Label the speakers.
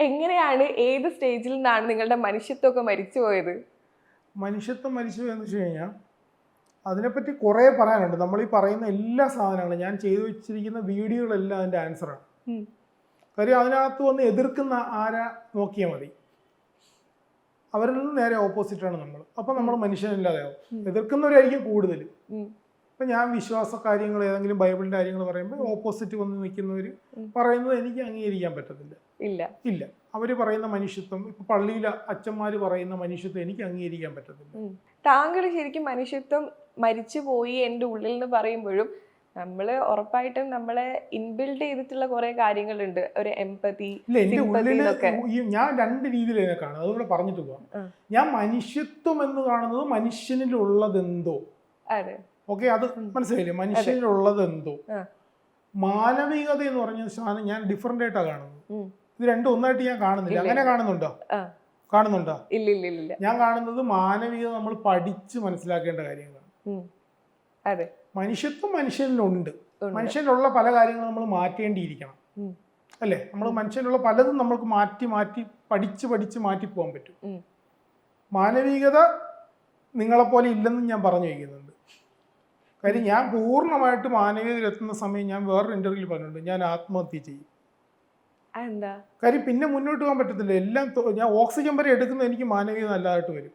Speaker 1: എങ്ങനെയാണ്, ഏത് സ്റ്റേജിൽ നിന്നാണ് നിങ്ങളുടെ മനുഷ്യത്വമൊക്കെ മരിച്ചു പോയത്?
Speaker 2: മനുഷ്യത്വം മരിച്ചു എന്ന് വെച്ച് കഴിഞ്ഞാൽ അതിനെപ്പറ്റി കുറേ പറയാനുണ്ട്. നമ്മൾ ഈ പറയുന്ന എല്ലാ സാധനങ്ങളും ഞാൻ ചെയ്തു വെച്ചിരിക്കുന്ന വീഡിയോകളെല്ലാം അതിൻ്റെ ആൻസറാണ്. കാര്യം അതിനകത്ത് വന്ന് എതിർക്കുന്ന ആരാ നോക്കിയാൽ മതി, അവരിൽ നിന്ന് നേരെ ഓപ്പോസിറ്റാണ് നമ്മൾ. അപ്പം നമ്മൾ മനുഷ്യനില്ലാതെയാവും. എതിർക്കുന്നവരായിരിക്കും കൂടുതൽ. ഇപ്പം ഞാൻ വിശ്വാസ കാര്യങ്ങൾ ഏതെങ്കിലും ബൈബിളിൻ്റെ കാര്യങ്ങൾ പറയുമ്പോൾ ഓപ്പോസിറ്റ് വന്ന് നിൽക്കുന്നവർ പറയുന്നത് എനിക്ക് അംഗീകരിക്കാൻ പറ്റത്തില്ല. ഇല്ല അവർ പറയുന്ന മനുഷ്യത്വം, ഇപ്പം പള്ളിയിലെ അച്ഛന്മാർ പറയുന്ന മനുഷ്യത്വം എനിക്ക് അംഗീകരിക്കാൻ പറ്റത്തില്ല.
Speaker 1: താങ്കൾ ശരിക്കും മനുഷ്യത്വം മരിച്ചു പോയി എൻ്റെ ഉള്ളിൽ എന്ന് പറയുമ്പോഴും നമ്മൾ ഉറപ്പായിട്ടും നമ്മളെ ഇൻബിൽഡ് ചെയ്തിട്ടുള്ള കുറെ കാര്യങ്ങളുണ്ട്. ഒരു എംപതി.
Speaker 2: ഇല്ല, എൻ്റെ ഉള്ളിൽ ഞാൻ രണ്ട് രീതിയിൽ കാണും. അതുകൂടെ പറഞ്ഞിട്ട് പോവാം. ഞാൻ മനുഷ്യത്വം എന്ന് കാണുന്നത് മനുഷ്യനിലുള്ളതെന്തോ. ഓക്കെ, അത് മനസ്സിലായില്ലേ? മനുഷ്യനിലുള്ളതെന്തോ. മാനവികത എന്ന് പറഞ്ഞ സാധനം ഞാൻ ഡിഫറെന്റ് ആയിട്ടാണ് കാണുന്നത്. ഇത് രണ്ടും ഒന്നായിട്ട് ഞാൻ കാണുന്നില്ല. അങ്ങനെ കാണുന്നുണ്ടോ?
Speaker 1: ഇല്ല.
Speaker 2: ഞാൻ കാണുന്നത് മാനവികത നമ്മൾ പഠിച്ച് മനസ്സിലാക്കേണ്ട കാര്യങ്ങളാണ്. മനുഷ്യത്വം മനുഷ്യനിലുണ്ട്. മനുഷ്യനിലുള്ള പല കാര്യങ്ങളും നമ്മൾ മാറ്റേണ്ടിയിരിക്കണം, അല്ലേ? നമ്മൾ മനുഷ്യനിലുള്ള പലതും നമ്മൾക്ക് മാറ്റി പഠിച്ച് മാറ്റിപ്പോകാൻ പറ്റും. മാനവികത നിങ്ങളെപ്പോലെ ഇല്ലെന്നും ഞാൻ പറഞ്ഞു വയ്ക്കുന്നുണ്ട്. കാര്യം ഞാൻ പൂർണ്ണമായിട്ട് മാനവികതയിലെത്തുന്ന സമയം ഞാൻ വേറൊരു ഇന്റർവ്യൂവിൽ പറഞ്ഞിട്ടുണ്ട്, ഞാൻ ആത്മഹത്യ ചെയ്യും. കാര്യം പിന്നെ മുന്നോട്ട് പോകാൻ പറ്റത്തില്ല. എല്ലാം ഞാൻ ഓക്സിജൻ വരെ എടുക്കുന്ന എനിക്ക് മാനവികത നല്ലതായിട്ട് വരും.